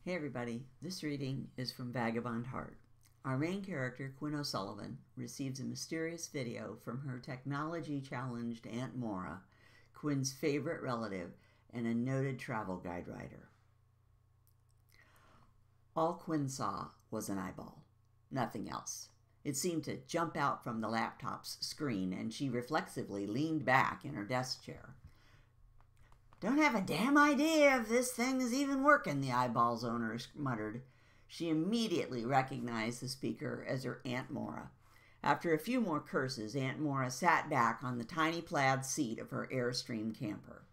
Hey everybody, this reading is from Vagabond Heart. Our main character, Quinn O'Sullivan, receives a mysterious video from her technology-challenged Aunt Maura, Quinn's favorite relative and a noted travel guide writer. All Quinn saw was an eyeball, nothing else. It seemed to jump out from the laptop's screen, and she reflexively leaned back in her desk chair. "Don't have a damn idea if this thing is even working," the eyeball's owner muttered. She immediately recognized the speaker as her Aunt Maura. After a few more curses, Aunt Maura sat back on the tiny plaid seat of her Airstream camper.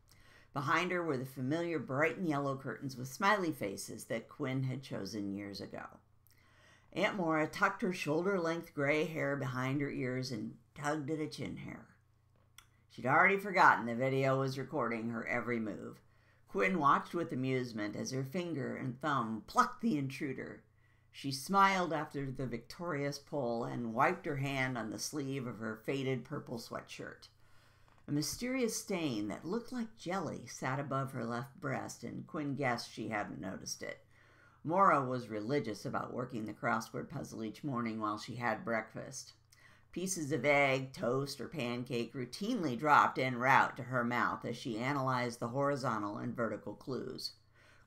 Behind her were the familiar bright and yellow curtains with smiley faces that Quinn had chosen years ago. Aunt Maura tucked her shoulder-length gray hair behind her ears and tugged at a chin hair. She'd already forgotten the video was recording her every move. Quinn watched with amusement as her finger and thumb plucked the intruder. She smiled after the victorious pull and wiped her hand on the sleeve of her faded purple sweatshirt. A mysterious stain that looked like jelly sat above her left breast, and Quinn guessed she hadn't noticed it. Maura was religious about working the crossword puzzle each morning while she had breakfast. Pieces of egg, toast, or pancake routinely dropped en route to her mouth as she analyzed the horizontal and vertical clues.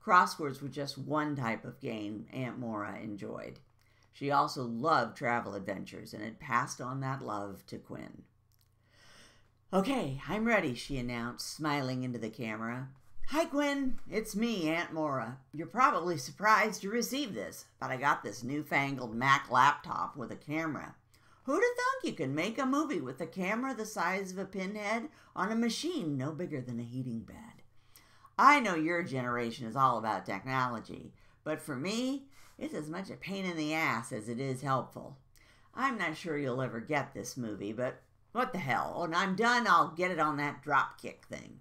Crosswords were just one type of game Aunt Maura enjoyed. She also loved travel adventures and had passed on that love to Quinn. "Okay, I'm ready," she announced, smiling into the camera. "Hi, Quinn. It's me, Aunt Maura. You're probably surprised to receive this, but I got this newfangled Mac laptop with a camera. Who'd have thunk you can make a movie with a camera the size of a pinhead on a machine no bigger than a heating bed? I know your generation is all about technology, but for me, it's as much a pain in the ass as it is helpful. I'm not sure you'll ever get this movie, but what the hell? When I'm done, I'll get it on that dropkick thing."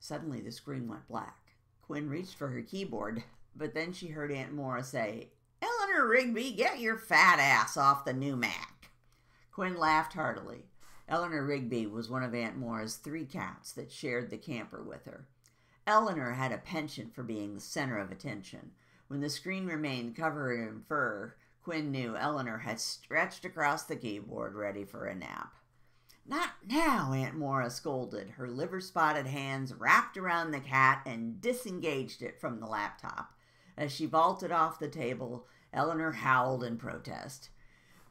Suddenly, the screen went black. Quinn reached for her keyboard, but then she heard Aunt Maura say, "Eleanor Rigby, get your fat ass off the new Mac." Quinn laughed heartily. Eleanor Rigby was one of Aunt Maura's 3 cats that shared the camper with her. Eleanor had a penchant for being the center of attention. When the screen remained covered in fur, Quinn knew Eleanor had stretched across the keyboard ready for a nap. "Not now," Aunt Maura scolded. Her liver-spotted hands wrapped around the cat and disengaged it from the laptop. As she vaulted off the table, Eleanor howled in protest.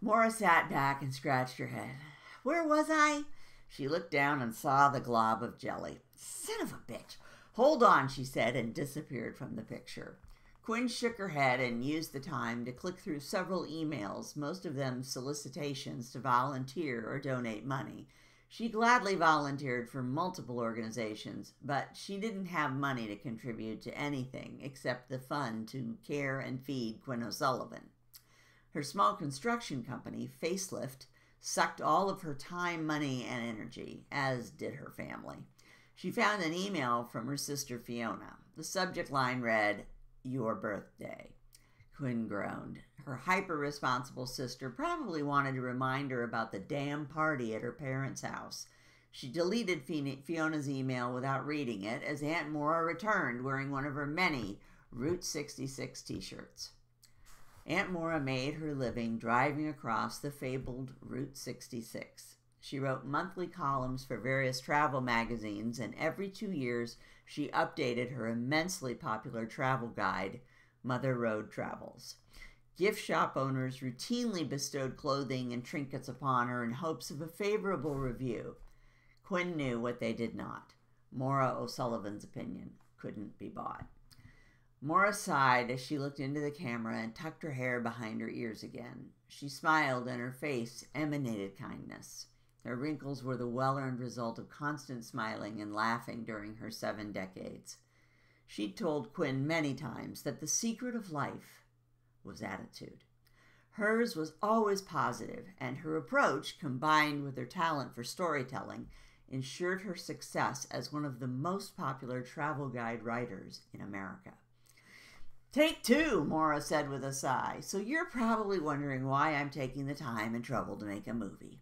Maura sat back and scratched her head. "Where was I?" She looked down and saw the glob of jelly. "Son of a bitch. Hold on," she said, and disappeared from the picture. Quinn shook her head and used the time to click through several emails, most of them solicitations to volunteer or donate money. She gladly volunteered for multiple organizations, but she didn't have money to contribute to anything except the fund to care and feed Quinn O'Sullivan. Her small construction company, Facelift, sucked all of her time, money, and energy, as did her family. She found an email from her sister Fiona. The subject line read, "Your birthday." Quinn groaned. Her hyper-responsible sister probably wanted to remind her about the damn party at her parents' house. She deleted Fiona's email without reading it as Aunt Maura returned wearing one of her many Route 66 t-shirts. Aunt Maura made her living driving across the fabled Route 66. She wrote monthly columns for various travel magazines, and every 2 years she updated her immensely popular travel guide, Mother Road Travels. Gift shop owners routinely bestowed clothing and trinkets upon her in hopes of a favorable review. Quinn knew what they did not. Maura O'Sullivan's opinion couldn't be bought. Maura sighed as she looked into the camera and tucked her hair behind her ears again. She smiled and her face emanated kindness. Her wrinkles were the well-earned result of constant smiling and laughing during her 7 decades. She'd told Quinn many times that the secret of life was attitude. Hers was always positive, and her approach, combined with her talent for storytelling, ensured her success as one of the most popular travel guide writers in America. "Take 2, Maura said with a sigh. "So you're probably wondering why I'm taking the time and trouble to make a movie.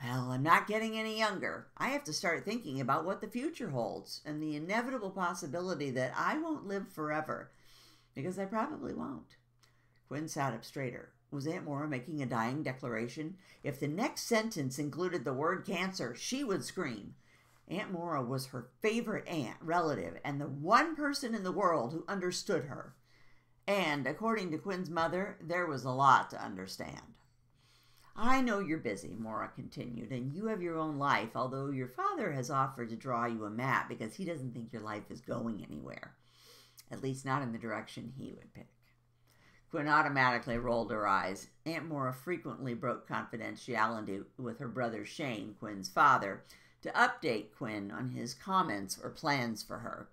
Well, I'm not getting any younger. I have to start thinking about what the future holds and the inevitable possibility that I won't live forever. Because I probably won't. Quinn sat up straighter. Was Aunt Mora making a dying declaration? If the next sentence included the word cancer, she would scream. Aunt Mora was her favorite aunt, relative, and the one person in the world who understood her. And, according to Quinn's mother, there was a lot to understand. I know you're busy, Mora continued, and you have your own life, although your father has offered to draw you a map because he doesn't think your life is going anywhere. At least not in the direction he would pick. Quinn automatically rolled her eyes. Aunt Mora frequently broke confidentiality with her brother Shane, Quinn's father, to update Quinn on his comments or plans for her.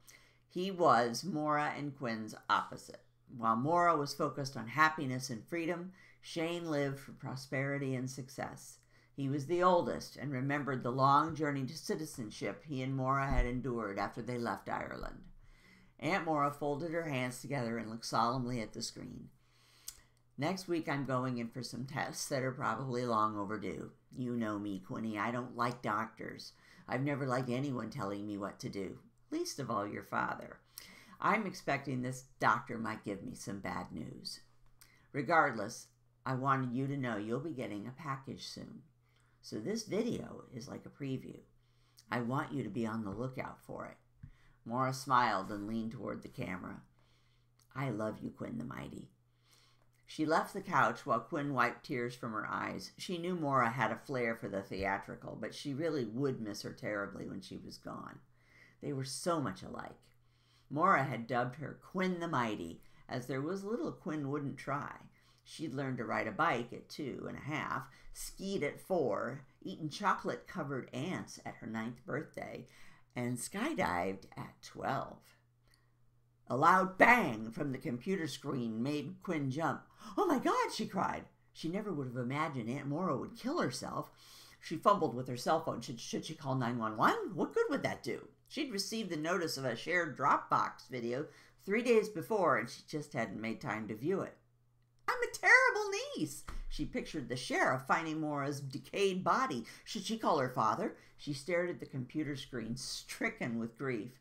He was Mora and Quinn's opposite. While Mora was focused on happiness and freedom, Shane lived for prosperity and success. He was the oldest and remembered the long journey to citizenship he and Mora had endured after they left Ireland. Aunt Mora folded her hands together and looked solemnly at the screen. Next week I'm going in for some tests that are probably long overdue. You know me, Quinny. I don't like doctors. I've never liked anyone telling me what to do, least of all your father. I'm expecting this doctor might give me some bad news. Regardless, I wanted you to know you'll be getting a package soon. So this video is like a preview. I want you to be on the lookout for it. Mora smiled and leaned toward the camera. I love you, Quinn the Mighty. She left the couch while Quinn wiped tears from her eyes. She knew Mora had a flair for the theatrical, but she really would miss her terribly when she was gone. They were so much alike. Mora had dubbed her Quinn the Mighty, as there was little Quinn wouldn't try. She'd learned to ride a bike at 2.5, skied at 4, eaten chocolate-covered ants at her 9th birthday, and skydived at 12. A loud bang from the computer screen made Quinn jump. "Oh my God," she cried. She never would have imagined Aunt Mora would kill herself. She fumbled with her cell phone. Should she call 911? What good would that do? She'd received the notice of a shared Dropbox video 3 days before, and she just hadn't made time to view it. I'm a terrible niece. She pictured the sheriff finding Mora's decayed body. Should she call her father? She stared at the computer screen, stricken with grief.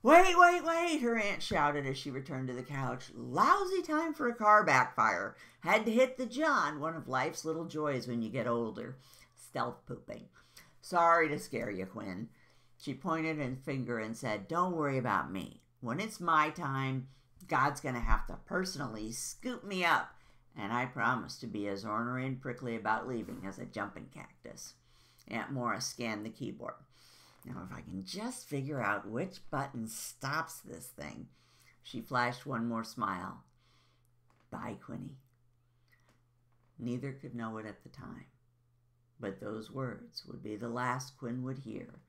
Wait, her aunt shouted as she returned to the couch. Lousy time for a car backfire. Had to hit the John, one of life's little joys when you get older. Stealth pooping. Sorry to scare you, Quinn. She pointed a finger and said, don't worry about me. When it's my time, God's going to have to personally scoop me up, and I promise to be as ornery and prickly about leaving as a jumping cactus. Aunt Mora scanned the keyboard. Now, if I can just figure out which button stops this thing. She flashed one more smile. Bye, Quinny. Neither could know it at the time, but those words would be the last Quinn would hear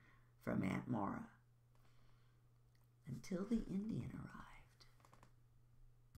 from Aunt Mora until the Indian arrived.